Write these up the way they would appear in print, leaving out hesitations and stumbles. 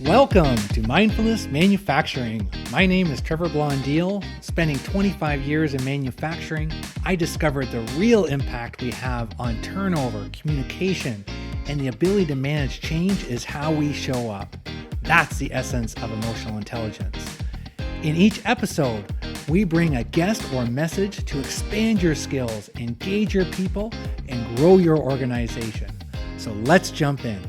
Welcome to Mindfulness Manufacturing. My name is Trevor Blondeel. Spending 25 years in manufacturing, I discovered the real impact we have on turnover, communication, and the ability to manage change is how we show up. That's the essence of emotional intelligence. In each episode, we bring a guest or message to expand your skills, engage your people, and grow your organization. So let's jump in.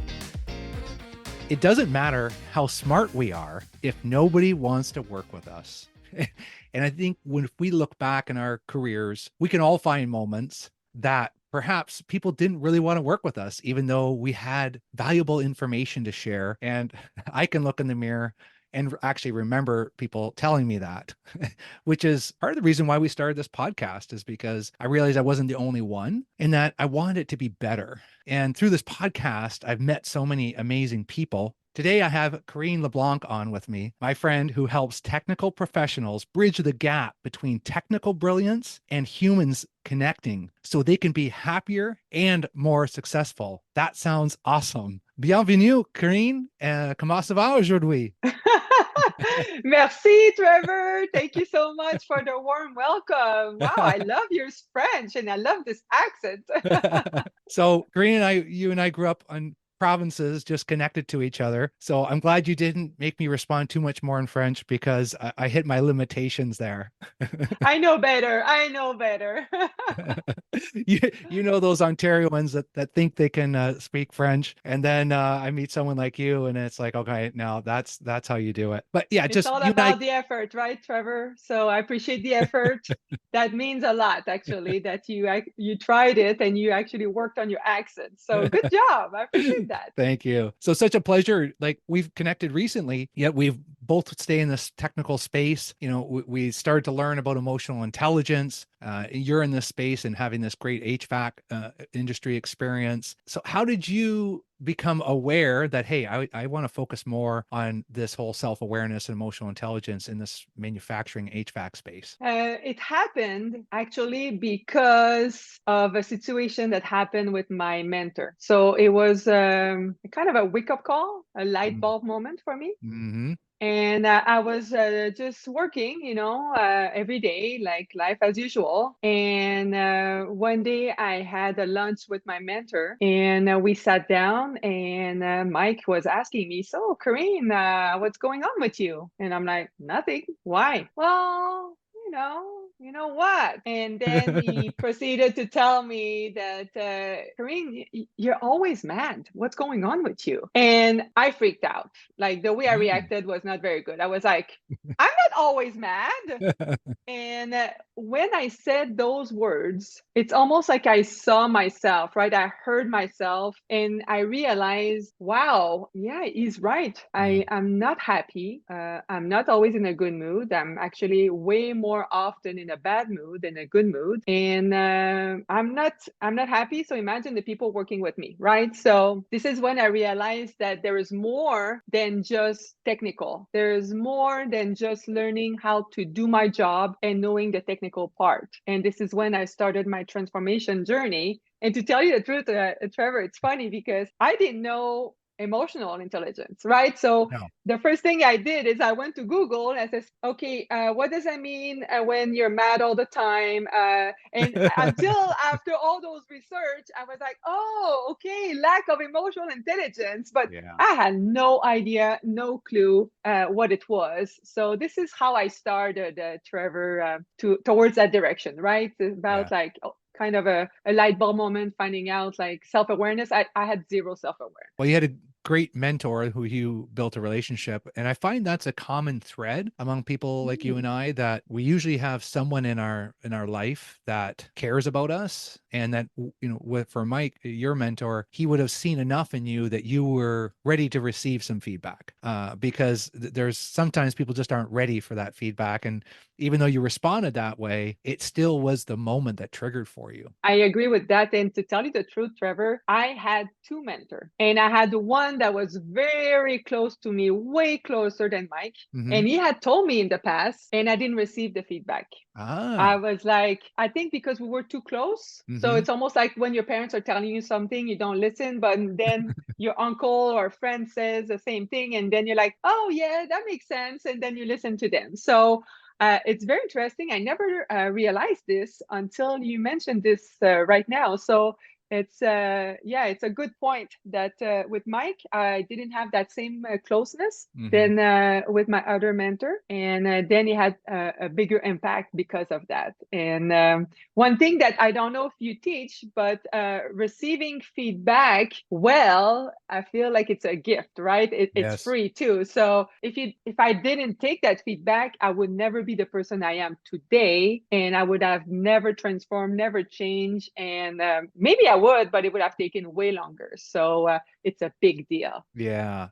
It doesn't matter how smart we are if nobody wants to work with us. And I think if we look back in our careers, we can all find moments that perhaps people didn't really want to work with us, even though we had valuable information to share. And I can look in the mirror and actually remember people telling me that, which is part of the reason why we started this podcast, is because I realized I wasn't the only one and that I wanted it to be better. And through this podcast, I've met so many amazing people. Today, I have Karine Leblanc on with me, my friend who helps technical professionals bridge the gap between technical brilliance and humans connecting so they can be happier and more successful. That sounds awesome. Bienvenue, Karine. Comment ça va aujourd'hui? Merci, Trevor. Thank you so much for the warm welcome. Wow, I love your French and I love this accent. So, Karine you and I grew up on provinces just connected to each other. So I'm glad you didn't make me respond too much more in French, because I hit my limitations there. I know better. I know better. You know those Ontarians that think they can speak French, and then I meet someone like you, and it's like, okay, now that's how you do it. But yeah, it's all about the effort, right, Trevor? So I appreciate the effort. That means a lot, actually, that you tried it and you actually worked on your accent. So good job. I appreciate that. Thank you. So such a pleasure. Like, we've connected recently, yet we've both stay in this technical space. You know, we started to learn about emotional intelligence. You're in this space and having this great HVAC industry experience. So how did you become aware that, hey, I want to focus more on this whole self-awareness and emotional intelligence in this manufacturing HVAC space? It happened actually because of a situation that happened with my mentor. So it was kind of a wake-up call, a light bulb moment for me. Mm-hmm. And I was just working, every day, like life as usual. And one day I had a lunch with my mentor, and we sat down, and Mike was asking me, "So, Karine, what's going on with you?" And I'm like, "Nothing. Why?" "Well, you know what?" And then he proceeded to tell me that, "Karine, you're always mad. What's going on with you?" And I freaked out. Like, the way I reacted was not very good. I was like, "I'm not always mad." And when I said those words, it's almost like I saw myself, right? I heard myself and I realized, wow, yeah, he's right. I'm not happy. I'm not always in a good mood. I'm actually way more often in a bad mood than a good mood. And I'm not happy. So imagine the people working with me, right? So this is when I realized that there is more than just technical. There's more than just learning how to do my job and knowing the technical part. And this is when I started my transformation journey. And to tell you the truth, Trevor, it's funny because I didn't know emotional intelligence, right? So the first thing I did is I went to Google and I said, okay, what does that mean when you're mad all the time? And until after all those research, I was like, oh, okay, lack of emotional intelligence. But I had no idea, no clue what it was. So this is how I started, Trevor, towards that direction, right? About like kind of a light bulb moment, finding out like self-awareness. I had zero self-awareness. Well, you had a great mentor who you built a relationship. And I find that's a common thread among people like you and I, that we usually have someone in our life that cares about us. And that, for Mike, your mentor, he would have seen enough in you that you were ready to receive some feedback, because there's sometimes people just aren't ready for that feedback. And even though you responded that way, it still was the moment that triggered for you. I agree with that. And to tell you the truth, Trevor, I had two mentors, and I had one one that was very close to me, way closer than Mike. Mm-hmm. And he had told me in the past, and I didn't receive the feedback. I Ah. was like, I think because we were too close. So Mm-hmm. it's almost like when your parents are telling you something, you don't listen, but then your uncle or friend says the same thing. And then you're like, oh, yeah, that makes sense. And then you listen to them. So it's very interesting. I never realized this until you mentioned this right now. So it's a good point that with Mike, I didn't have that same closeness Mm-hmm. than with my other mentor, and then he had a bigger impact because of that. And one thing that I don't know if you teach, but receiving feedback, well, I feel like it's a gift, right? It's Yes. free too. So if I didn't take that feedback, I would never be the person I am today, and I would have never transformed, never changed, and maybe I would, but it would have taken way longer. So it's a big deal. Yeah.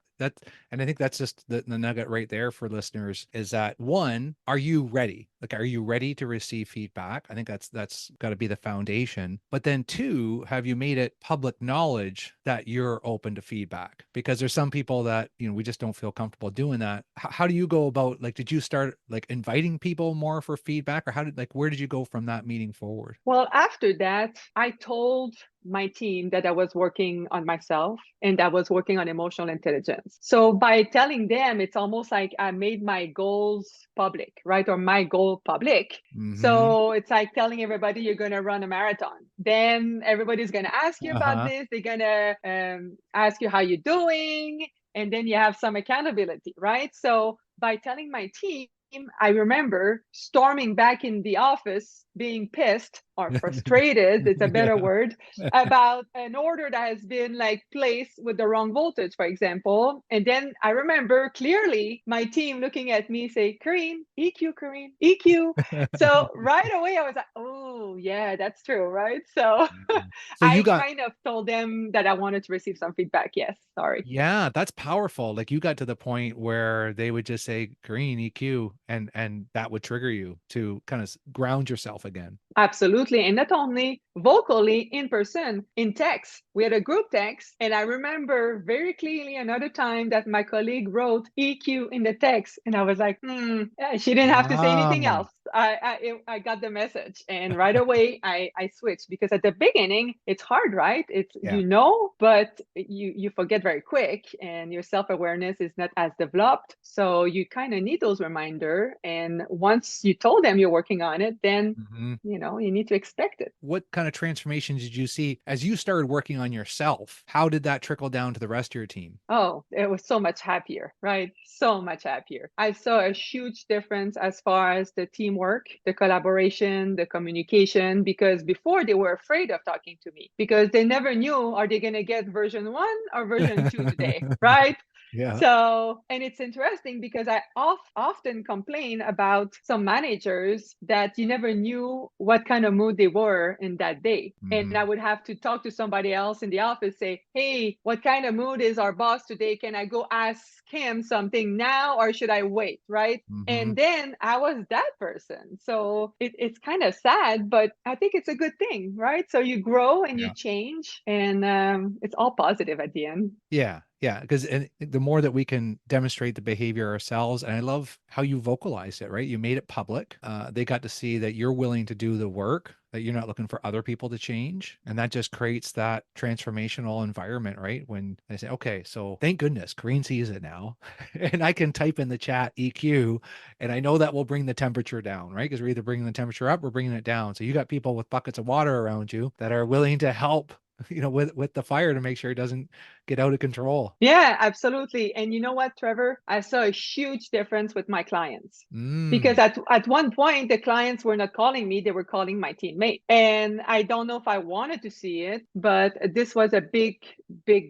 And I think that's just the nugget right there for listeners is that one, are you ready? Like, are you ready to receive feedback? I think that's got to be the foundation. But then two, have you made it public knowledge that you're open to feedback? Because there's some people that, we just don't feel comfortable doing that. How do you go about, like, did you start like inviting people more for feedback, or where did you go from that meeting forward? Well, after that, I told my team that I was working on myself and I was working on emotional intelligence. So by telling them, it's almost like I made my goals public, right? Or my goal public. Mm-hmm. So it's like telling everybody you're going to run a marathon. Then everybody's going to ask you about Uh-huh. this. They're going to ask you how you're doing. And then you have some accountability, right? So by telling my team, I remember storming back in the office, being pissed or frustrated, it's a better Yeah. word, about an order that has been like placed with the wrong voltage, for example. And then I remember clearly my team looking at me say, Karine, EQ, Karine, EQ. So right away I was like, oh, yeah, that's true, right? So So you I got kind of told them that I wanted to receive some feedback. Yes, sorry. Yeah, that's powerful. Like you got to the point where they would just say green EQ and that would trigger you to kind of ground yourself again. Absolutely. And not only vocally in person, in text. We had a group text. And I remember very clearly another time that my colleague wrote EQ in the text. And I was like, she didn't have to say Ah, anything else. I got the message. And right away, I switched because at the beginning, it's hard, right? It's, yeah. but you forget very quick and your self-awareness is not as developed. So you kind of need those reminder. And once you told them you're working on it, then Mhm. you need to expect it. What kind of transformations did you see as you started working on yourself? How did that trickle down to the rest of your team? Oh, it was so much happier, right? So much happier. I saw a huge difference as far as the teamwork, the collaboration, the communication, because before they were afraid of talking to me because they never knew, are they going to get version 1 or version 2 today, right? Yeah. So, and it's interesting because I often complain about some managers that you never knew what kind of mood they were in that day. And I Mhm. would have to talk to somebody else in the office, say, hey, what kind of mood is our boss today? Can I go ask him something now or should I wait? Right. And Mhm. then I was that person. So it's kind of sad, but I think it's a good thing, right? So you grow and you Yeah. change, and it's all positive at the end. Yeah, yeah, because the more that we can demonstrate the behavior ourselves, and I love how you vocalized it, right? You made it public. They got to see that you're willing to do the work, that you're not looking for other people to change, and that just creates that transformational environment, right? When they say, "Okay, so thank goodness Karine sees it now, and I can type in the chat EQ, and I know that will bring the temperature down, right? Because we're either bringing the temperature up or bringing it down. So you got people with buckets of water around you that are willing to help." With the fire to make sure it doesn't get out of control. Yeah, absolutely. And you know what, Trevor? I saw a huge difference with my clients. Because Mm. at one point, the clients were not calling me, they were calling my teammate. And I don't know if I wanted to see it, but this was a big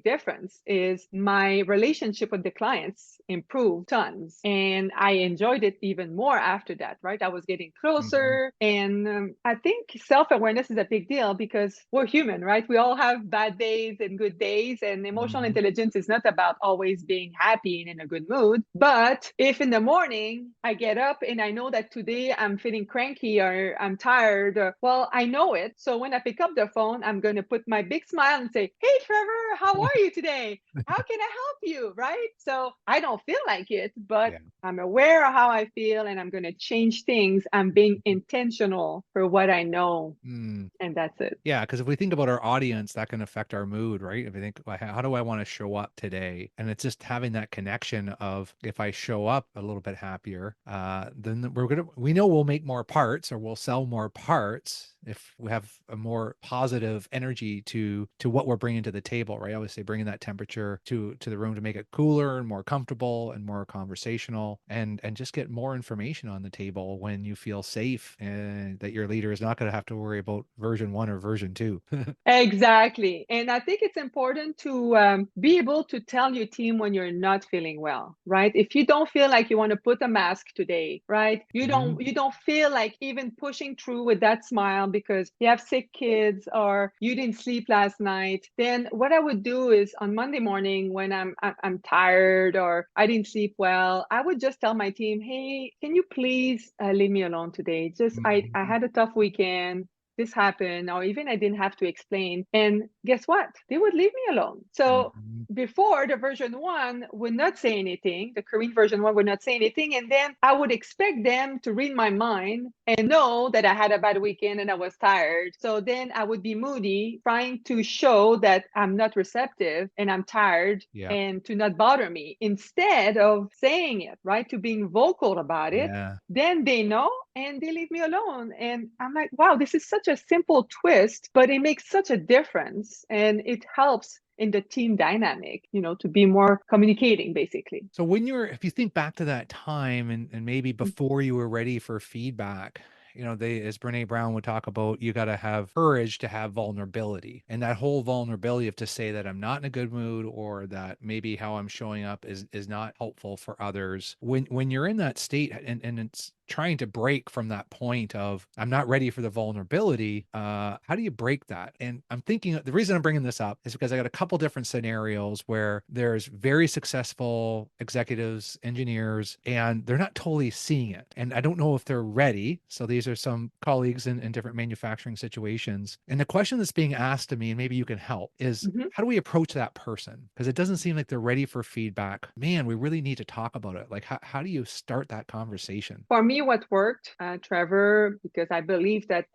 difference is my relationship with the clients improved tons. And I enjoyed it even more after that, right? I was getting Mhm. closer. And I think self-awareness is a big deal because we're human, right? We all have bad days and good days. And emotional Mhm. intelligence is not about always being happy and in a good mood. But if in the morning I get up and I know that today I'm feeling cranky or I'm tired, well, I know it. So when I pick up the phone, I'm going to put my big smile and say, hey, Trevor, how are you today? How can I help you? Right? So I don't feel like it, but Yeah. I'm aware of how I feel and I'm going to change things. I'm being intentional for what I know. Mm. And that's it. Yeah, because if we think about our audience, that can affect our mood, right? If we think, "Well, how do I want to show up today?" And it's just having that connection of if I show up a little bit happier, then we know we'll make more parts or we'll sell more parts if we have a more positive energy to what we're bringing to the table, right? I always say bringing that temperature to the room to make it cooler and more comfortable and more conversational, and just get more information on the table when you feel safe and that your leader is not going to have to worry about version 1 or version 2. Exactly. And I think it's important to be able to tell your team when you're not feeling well, right? If you don't feel like you want to put a mask today, right? You Mhm. don't feel like even pushing through with that smile because you have sick kids or you didn't sleep last night, then what I would do is on Monday morning when I'm tired or I didn't sleep well, I would just tell my team, "Hey, can you please leave me alone today? Just I Mhm. had a tough weekend, this happened," or even I didn't have to explain. And guess what? They would leave me alone. So Mhm. before, the version 1 would not say anything, the Korean version 1 would not say anything. And then I would expect them to read my mind and know that I had a bad weekend and I was tired. So then I would be moody, trying to show that I'm not receptive and I'm tired Yeah. and to not bother me instead of saying it, right? To being vocal about it. Yeah. Then they know and they leave me alone. And I'm like, wow, this is such a simple twist, but it makes such a difference. And it helps in the team dynamic, to be more communicating basically. So if you think back to that time and maybe before you were ready for feedback, as Brene Brown would talk about, you got to have courage to have vulnerability, and that whole vulnerability of to say that I'm not in a good mood or that maybe how I'm showing up is not helpful for others. When you're in that state and it's trying to break from that point of I'm not ready for the vulnerability, how do you break that? And I'm thinking the reason I'm bringing this up is because I got a couple different scenarios where there's very successful executives, engineers, and they're not totally seeing it. And I don't know if they're ready. So these are some colleagues in different manufacturing situations. And the question that's being asked of me, and maybe you can help, is Mhm. how do we approach that person? Because it doesn't seem like they're ready for feedback. Man, we really need to talk about it. Like, how do you start that conversation? For me, what worked, Trevor, because I believe that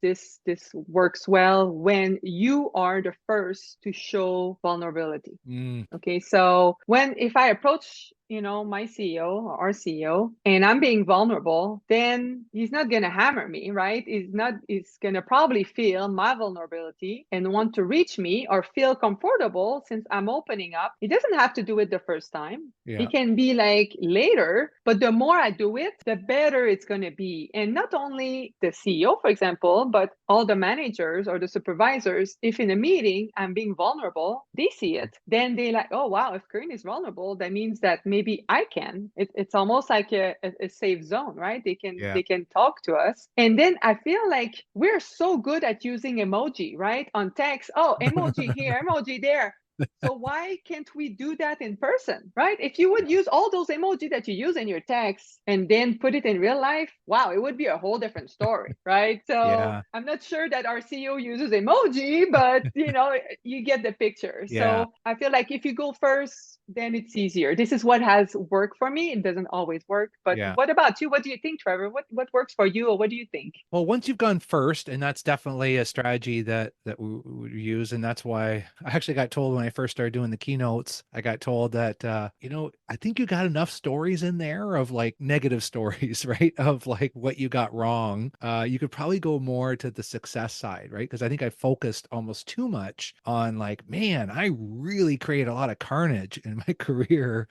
this works well when you are the first to show vulnerability. Mm, Okay, so if I approach, my CEO or our CEO, and I'm being vulnerable, then he's not gonna hammer me, right? He's gonna probably feel my vulnerability and want to reach me or feel comfortable since I'm opening up. He doesn't have to do it the first time. yeah. It can be like later, but the more I do it, the better it's going to be. And not only the CEO, for example, but all the managers or the supervisors, if in a meeting I'm being vulnerable, they see it. Then they like, oh, wow, if Karine is vulnerable, that means that maybe I can. It's almost like a safe zone, right? They can Yeah. they can talk to us. And then I feel like we're so good at using emoji, right? On text, oh, emoji here, emoji there. So why can't we do that in person, right? If you would use all those emoji that you use in your text and then put it in real life, wow, it would be a whole different story, right? So Yeah. I'm not sure that our CEO uses emoji, but you get the picture. Yeah. So I feel like if you go first, then it's easier. This is what has worked for me. It doesn't always work. But Yeah. what about you? What do you think, Trevor? What works for you, or what do you think? Well, once you've gone first, and that's definitely a strategy that we use, and that's why I actually got told when I first started doing the keynotes, I got told that I think you got enough stories in there of like negative stories, right? Of like what you got wrong. You could probably go more to the success side, right? Because I think I focused almost too much on like, man, I really created a lot of carnage in my career.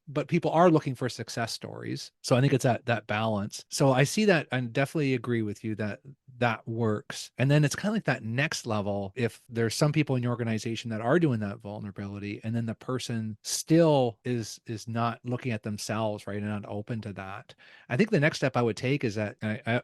But people are looking for success stories. So I think it's that balance. So I see that and definitely agree with you that that works. And then it's kind of like that next level. If there's some people in your organization that are doing that vulnerability, and then the person still is not looking at themselves, right, and not open to that. I think the next step I would take is that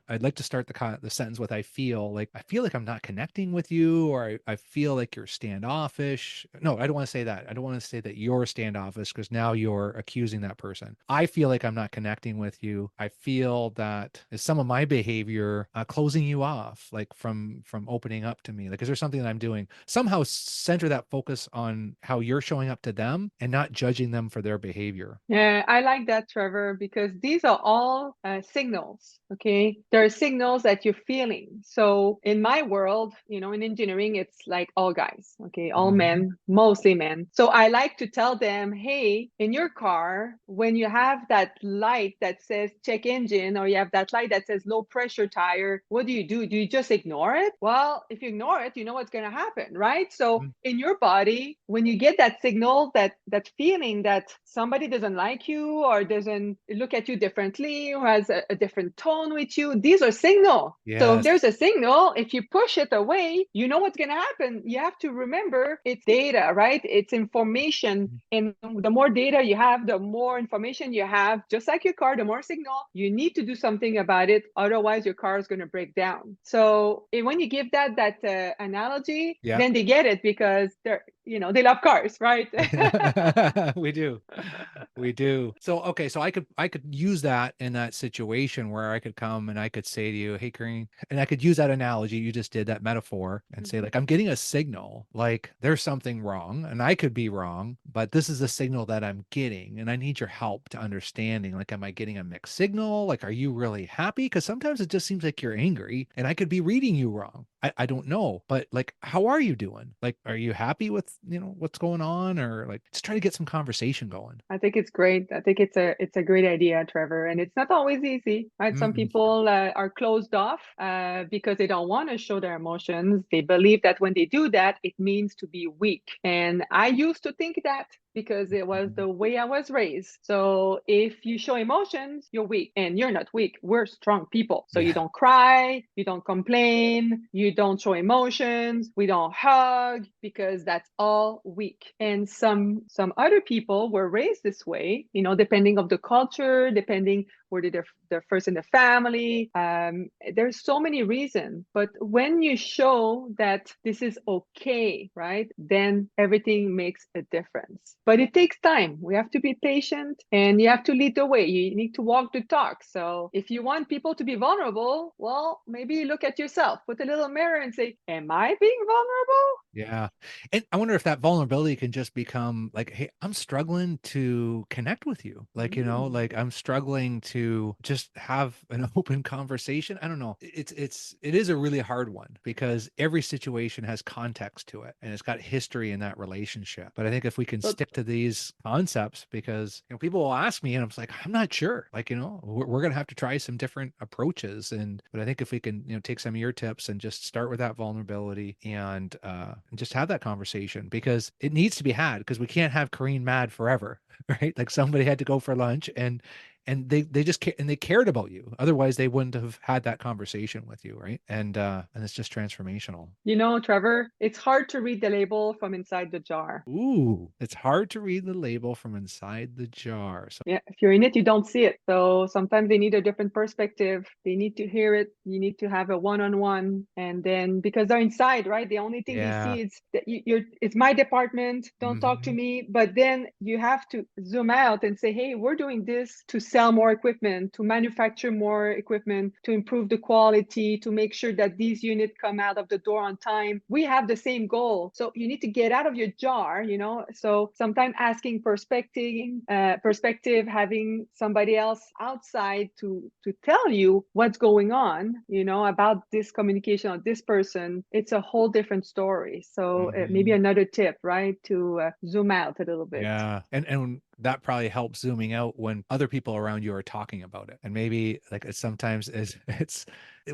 I'd like to start the sentence with I feel like I'm not connecting with you, or I feel like you're standoffish. No, I don't want to say that. I don't want to say that you're standoffish because now you're accusing accusing that person. I feel like I'm not connecting with you. I feel that is some of my behavior closing you off, like from opening up to me. Like, is there something that I'm doing? Somehow center that focus on how you're showing up to them and not judging them for their behavior. Yeah, I like that, Trevor, because these are all signals. Okay. There are signals that you're feeling. So in my world, in engineering, it's like all guys. Okay. All Mhm. men, mostly men. So I like to tell them, hey, in your car, when you have that light that says check engine, or you have that light that says low pressure tire, what do? Do you just ignore it? Well, if you ignore it, you know what's going to happen, right? So Mhm. in your body, when you get that signal, that feeling that somebody doesn't like you or doesn't look at you differently or has a different tone with you, these are signal. So if Yes. there's a signal, if you push it away, you know what's going to happen. You have to remember it's data, right? It's information. And the more data you have, the more information you have, just like your car, the more signal, you need to do something about it. Otherwise, your car is going to break down. So when you give that analogy, Yeah. then they get it because they love cars, right? We do. We do. So, okay, so I could use that in that situation where I could come and I could say to you, "Hey, Karine," and I could use that analogy you just did, that metaphor, and say, Mhm. like, I'm getting a signal, like there's something wrong, and I could be wrong, but this is the signal that I'm getting, and I need your help to understanding. Like, am I getting a mixed signal? Like, are you really happy? Because sometimes it just seems like you're angry, and I could be reading you wrong. I don't know, but like, how are you doing? Like, are you happy with, what's going on? Or like, just try to get some conversation going. I think it's great. I think it's a great idea, Trevor. And it's not always easy, right? Some Mm-mm. people are closed off because they don't want to show their emotions. They believe that when they do that, it means to be weak. And I used to think that because it was the way I was raised. So if you show emotions, you're weak, and you're not weak. We're strong people. So you Yeah. don't cry, you don't complain, you don't show emotions, we don't hug because that's all weak. And some other people were raised this way, depending of the culture, depending were they're first in the family. There's so many reasons, but when you show that this is okay, right, then everything makes a difference. But it takes time. We have to be patient, and you have to lead the way. You need to walk the talk. So if you want people to be vulnerable, well, maybe look at yourself, put a little mirror and say, am I being vulnerable? Yeah. And I wonder if that vulnerability can just become like, hey, I'm struggling to connect with you. Like, Mm. like I'm struggling to just have an open conversation. I don't know. It is a really hard one because every situation has context to it and it's got history in that relationship. But I think if we can But stick to these concepts, because people will ask me and I'm just like, I'm not sure. Like, we're gonna have to try some different approaches. But I think if we can, take some of your tips and just start with that vulnerability and just have that conversation because it needs to be had because we can't have Karine mad forever, right? Like somebody had to go for lunch and they just and they cared about you. Otherwise, they wouldn't have had that conversation with you, right? And it's just transformational. Trevor, it's hard to read the label from inside the jar. Ooh, it's hard to read the label from inside the jar. So Yeah, if you're in it, you don't see it. So sometimes they need a different perspective. They need to hear it. You need to have a one-on-one, and then because they're inside, right? The only thing they yeah. see is that it's my department. Don't talk to Mhm. me. But then you have to zoom out and say, hey, we're doing this to sell more equipment, to manufacture more equipment, to improve the quality, to make sure that these units come out of the door on time. We have the same goal. So you need to get out of your jar. So sometimes asking perspective, having somebody else outside to tell you what's going on, about this communication of this person, it's a whole different story. So maybe Mhm. another tip, right, to zoom out a little bit. Yeah. And that probably helps zooming out when other people around you are talking about it. And maybe like it's sometimes is it's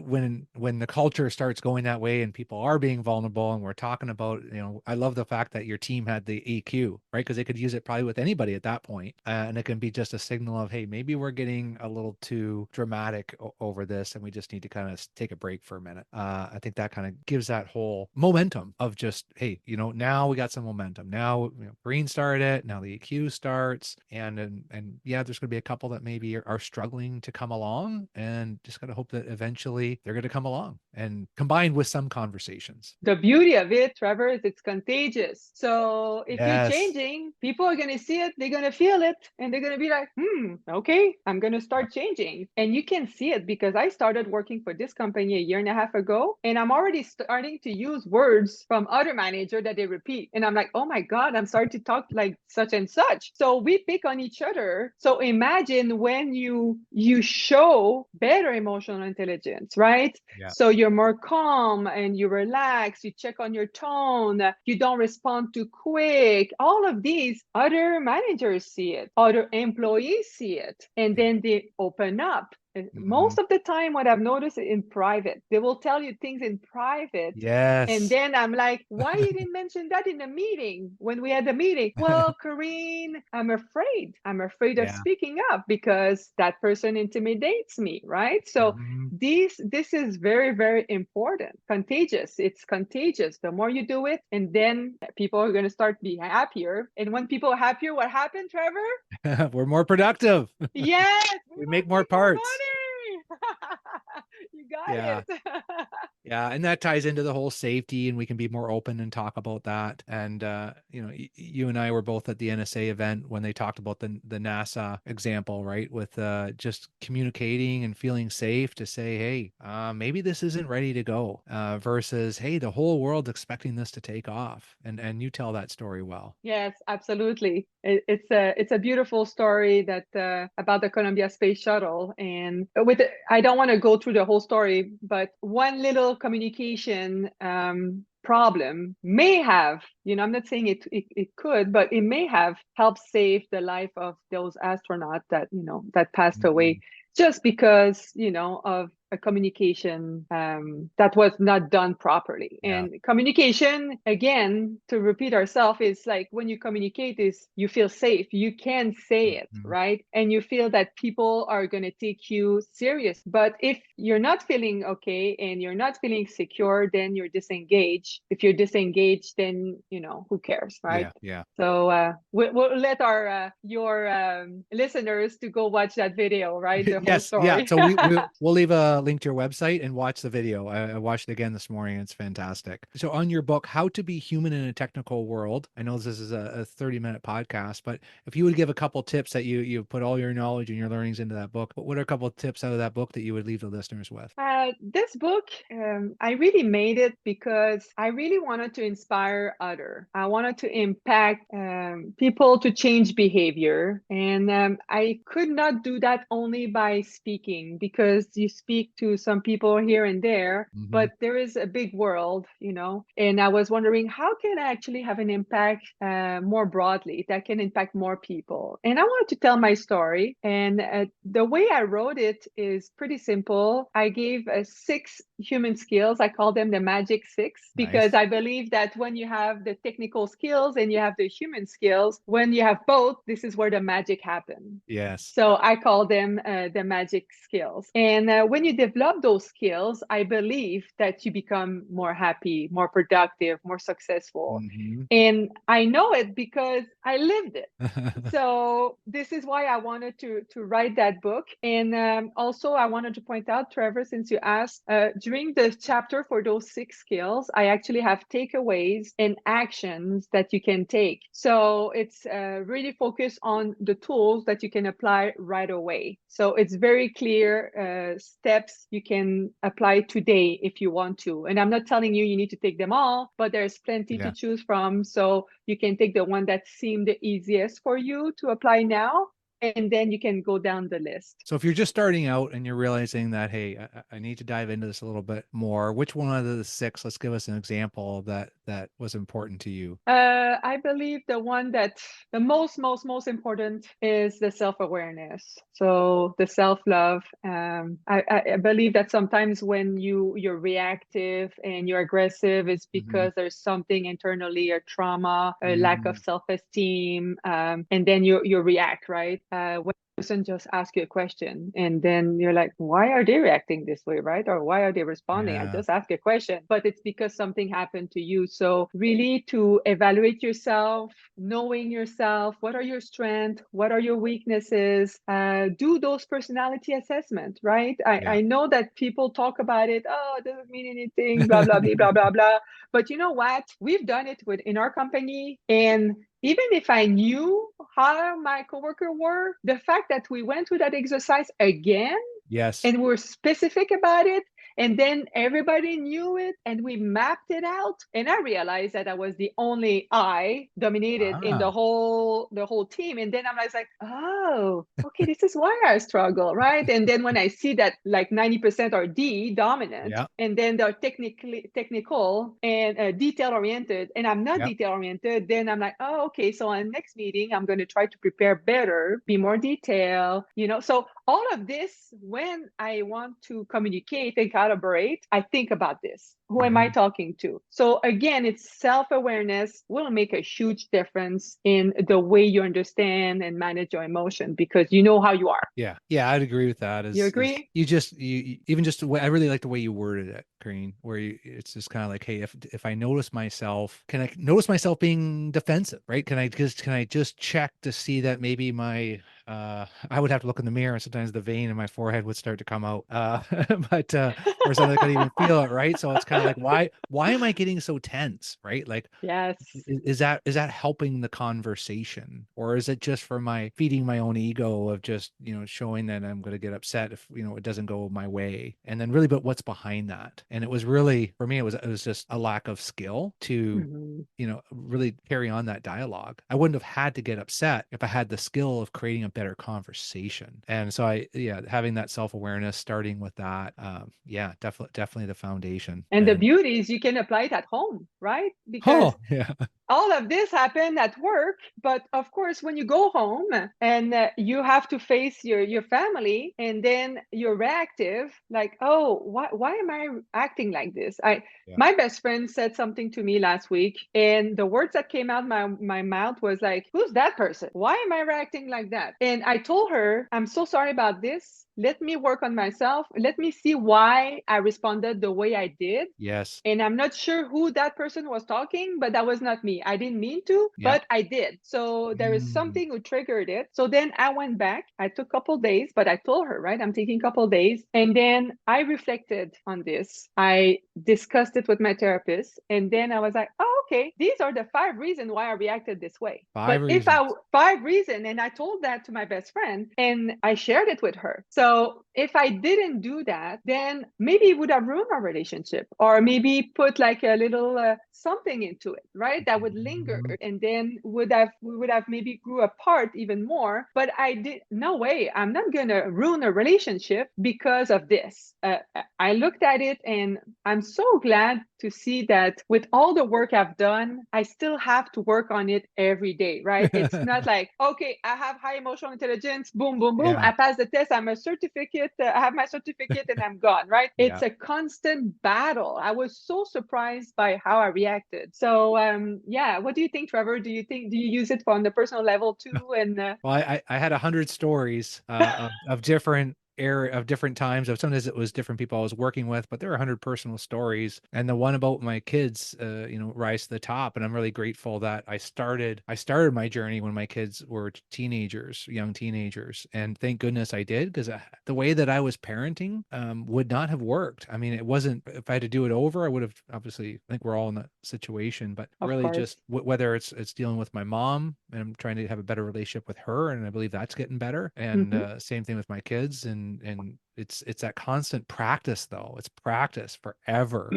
when the culture starts going that way and people are being vulnerable and we're talking about, I love the fact that your team had the EQ, right? Because they could use it probably with anybody at that point. And it can be just a signal of, hey, maybe we're getting a little too dramatic over this and we just need to kind of take a break for a minute. I think that kind of gives that whole momentum of just, hey, now we got some momentum. Now, Green started it. Now the EQ starts. And yeah, there's going to be a couple that maybe are struggling to come along and just got to hope that eventually eventually they're going to come along, and combined with some conversations. The beauty of it, Trevor, is it's contagious. So if you're Yes. changing, people are going to see it, they're going to feel it, and they're going to be like, okay, I'm going to start changing. And you can see it because I started working for this company a year and a half ago, and I'm already starting to use words from other managers that they repeat. And I'm like, oh my God, I'm starting to talk like such and such. So we pick on each other. So imagine when you show better emotional intelligence, right? Yeah. So you're more calm and you relax, you check on your tone, you don't respond too quick. All of these, other managers see it, other employees see it, and Yeah. then they open up. Mhm. Most of the time, what I've noticed in private, they will tell you things in private. And Yes. then I'm like, why you didn't mention that in the meeting when we had the meeting? Well, Karine, I'm afraid. I'm afraid of Yeah. speaking up because that person intimidates me, right? So Mhm. this is very, very important. Contagious. It's contagious. The more you do it, and then people are going to start be happier. And when people are happier, what happened, Trevor? We're more productive. Yes, we We want make to more make more parts. money. You got Yeah. it. Yeah, and that ties into the whole safety, and we can be more open and talk about that. And you and I were both at the NSA event when they talked about the NASA example, right? With just communicating and feeling safe to say, hey, maybe this isn't ready to go, versus, hey, the whole world's expecting this to take off. And you tell that story well. Yes, absolutely. It's a beautiful story that about the Columbia Space Shuttle, and I don't want to go through the whole story, but one little communication problem may have, I'm not saying it could, but it may have helped save the life of those astronauts that passed away Mhm. just because of a communication that was not done properly. Yeah. And communication, again, to repeat ourselves, is like when you communicate is you feel safe, you can say it, Mhm. right? And you feel that people are going to take you serious. But if you're not feeling okay and you're not feeling secure, then you're disengaged. If you're disengaged, then who cares, right? Yeah. Yeah. So we'll let your listeners to go watch that video, right? The whole Yes, yeah. story. So we'll leave a link to your website and watch the video. I watched it again this morning. It's fantastic. So on your book, How to Be Human in a Technical World, I know this is a 30-minute podcast, but if you would give a couple tips that you put all your knowledge and your learnings into that book, what are a couple of tips out of that book that you would leave the listeners with? This book, I really made it because I really wanted to inspire others. I wanted to impact people to change behavior. And I could not do that only by speaking because you speak to some people here and there, Hmm. but there is a big world. And I was wondering, how can I actually have an impact more broadly that can impact more people? And I wanted to tell my story. And the way I wrote it is pretty simple. I gave 6 human skills. I call them the magic six because Nice. I believe that when you have the technical skills and you have the human skills, when you have both, this is where the magic happens. Yes. So I call them the magic skills. And when you develop those skills, I believe that you become more happy, more productive, more successful. Hmm. And I know it because I lived it. So this is why I wanted to write that book. And also I wanted to point out, Trevor, since you asked, during the chapter for those 6 skills, I actually have takeaways and actions that you can take. So it's really focused on the tools that you can apply right away. So it's very clear steps you can apply today if you want to. And I'm not telling you need to take them all, but there's plenty to Yeah. choose from. So you can take the one that seemed the easiest for you to apply now, and then you can go down the list. So if you're just starting out and you're realizing that, hey, I need to dive into this a little bit more, which one of the 6, let's give us an example of that was important to you. I believe the one that the most important is the self-awareness. So the self-love. I believe that sometimes when you're reactive and you're aggressive, it's Hmm. because there's something internally, a trauma, a lack of Hmm. self-esteem, and then you react, right? when a person just asks you a question and then you're like, why are they reacting this way, right? Or why are they responding? I Yeah. just asked a question, but it's because something happened to you. So really to evaluate yourself, knowing yourself, what are your strengths, what are your weaknesses, do those personality assessment, right? Yeah. I know that people talk about it, oh, it doesn't mean anything, blah, blah, blah, blah, blah, blah. But you know what? We've done it in our company, and even if I knew how my coworker were, the fact that we went through that exercise again Yes. and we're specific about it, and then everybody knew it and we mapped it out, and I realized that I was the only I dominated in Ah, the whole team. And then I'm like, oh, okay, this is why I struggle, right? And then when I see that like 90% are D dominant, yeah. and then they're technical and detail oriented, and I'm not Yeah. detail oriented, then I'm like, oh, okay, so on next meeting I'm going to try to prepare better, be more detail, so all of this, when I want to communicate and collaborate, I think about this. Who am I Mhm. talking to? So again, it's self-awareness will make a huge difference in the way you understand and manage your emotion, because you know how you are. Yeah. Yeah, I'd agree with that. You Is agree? even just the way I really like the way you worded it, Karine, where it's just kind of like, hey, if I notice myself, can I notice myself being defensive, right? Can I just check to see that maybe my I would have to look in the mirror and sometimes the vein in my forehead would start to come out. But or something I couldn't even feel it, right? So it's kind of like why am I getting so tense, right? Like Yes. is that helping the conversation, or is it just for my feeding my own ego of just showing that I'm going to get upset if it doesn't go my way, and then really but what's behind that? And it was really for me it was just a lack of skill to Mhm. really carry on that dialogue. I wouldn't have had to get upset if I had the skill of creating a better conversation. And so having that self-awareness, starting with that, yeah, definitely the foundation. And the And beauty is you can apply it at home, right? Because oh yeah. all of this happened at work, but of course when you go home and you have to face your family, and then you're reactive, like, oh, why am I acting like this? I Yeah. My best friend said something to me last week, and the words that came out my mouth was like, who's that person? Why am I reacting like that? And I told her, I'm so sorry about this, let me work on myself, let me see why I responded the way I did. Yes. And I'm not sure who that person was talking, but that was not me. I didn't mean to, Yep. but I did. So there is Mm. something who triggered it. So then I went back. I took a couple days, but I told her, right, I'm taking a couple days. And then I reflected on this. I discussed it with my therapist. And then I was like, oh, okay, these are the 5 reasons why I reacted this way. Five But if I, reasons. 5 reasons, and I told that to my best friend and I shared it with her. So if I didn't do that, then maybe it would have ruined our relationship, or maybe put like a little something into it, right? That would linger, Mhm. and then we would have maybe grew apart even more. But I did no way. I'm not gonna ruin a relationship because of this. I looked at it, and I'm so glad to see that with all the work I've done, I still have to work on it every day, right? It's not like, okay, I have high emotional intelligence, boom, boom, boom, Yeah. I passed the test, I'm a certificate, I have my certificate, and I'm gone, right? It's Yeah. a constant battle. I was so surprised by how I reacted. So, yeah, what do you think, Trevor? Do you use it on the personal level too? And Well, I had 100 stories of different times. Of sometimes it was different people I was working with, but there were 100 personal stories. And the one about my kids, rise to the top. And I'm really grateful that I started my journey when my kids were teenagers, young teenagers, and thank goodness I did, because the way that I was parenting would not have worked. I mean, it wasn't. If I had to do it over, I would have obviously. I think we're all in that situation, but of really course. just whether it's dealing with my mom, and I'm trying to have a better relationship with her, and I believe that's getting better. And Mm-hmm. same thing with my kids, and it's that constant practice, though. It's practice forever.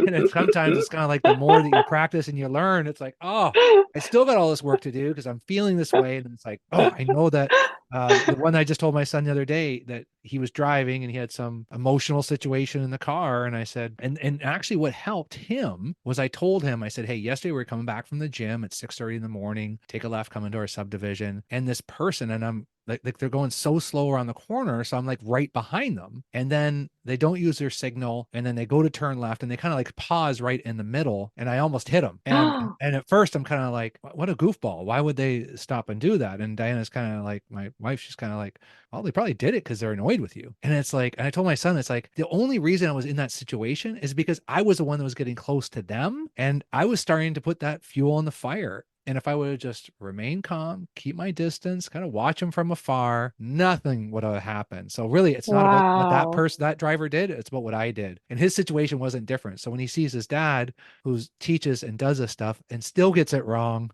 And it's sometimes it's kind of like the more that you practice and you learn, it's like, oh, I still got all this work to do because I'm feeling this way. And it's like, oh, I know that the one I just told my son the other day that he was driving and he had some emotional situation in the car. And I said, and actually what helped him was I told him, I said, hey, yesterday we were coming back from the gym at 6:30 in the morning, take a left, come into our subdivision. And this person, and I'm like they're going so slow around the corner. So I'm like right behind them. And then they don't use their signal. And then they go to turn left and they kind of like pause right in the middle. And I almost hit them. And at first I'm kind of like, what a goofball. Why would they stop and do that? And Diana's kind of like, my wife, she's kind of like, well, they probably did it because they're annoyed with you. And it's like, and I told my son, it's like, the only reason I was in that situation is because I was the one that was getting close to them. And I was starting to put that fuel on the fire. And if I would have just remained calm, keep my distance, kind of watch them from afar, nothing would have happened. So really, it's not about what that Wow. person, that driver did. It's about what I did. And his situation wasn't different. So when he sees his dad who teaches and does this stuff and still gets it wrong,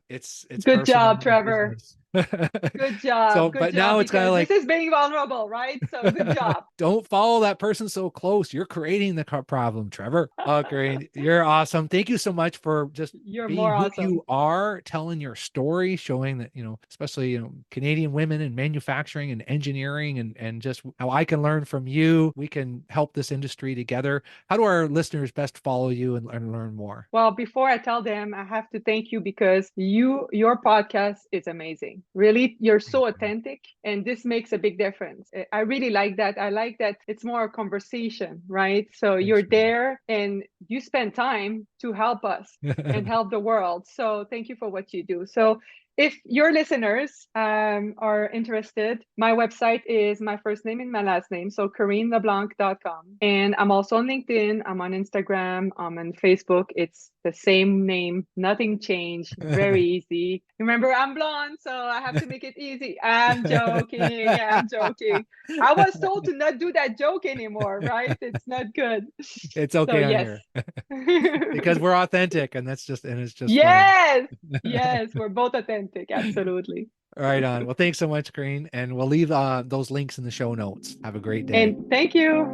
it's Good personal job, and Trevor. business. Good So, job. Good but job. now it's kind of Because like, this is being vulnerable, right? So good job. don't follow that person so close. You're creating the problem, Trevor. Oh, great. You're awesome. Thank you so much for just You're being more who awesome. you are, telling your story, showing that, especially, Canadian women in manufacturing and engineering and just how I can learn from you. We can help this industry together. How do our listeners best follow you and learn more? Well, before I tell them, I have to thank you because your podcast is amazing. Really, you're Thank so you. authentic, and this makes a big difference. I really like that. I like that it's more a conversation, right? So Thanks, you're there and you spend time to help us and man. help the world. So thank you for what you do. So if your listeners are interested, my website is my first name and my last name, so KarineLeblanc.com. And I'm also on LinkedIn, I'm on Instagram, I'm on Facebook. It's the same name, nothing changed, very easy. Remember, I'm blonde, so I have to make it easy. I'm joking, I'm joking. I was told to not do that joke anymore, right? It's not good. It's So, okay on yes. here because we're authentic and it's just fun. Yes, yes, we're both authentic, absolutely. Right on. Well, thanks so much, Karine. And we'll leave those links in the show notes. Have a great day. And thank you.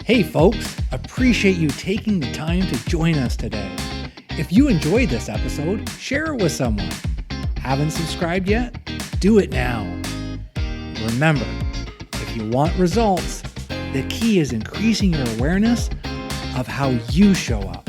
Hey, folks, appreciate you taking the time to join us today. If you enjoyed this episode, share it with someone. Haven't subscribed yet? Do it now. Remember, if you want results, the key is increasing your awareness of how you show up.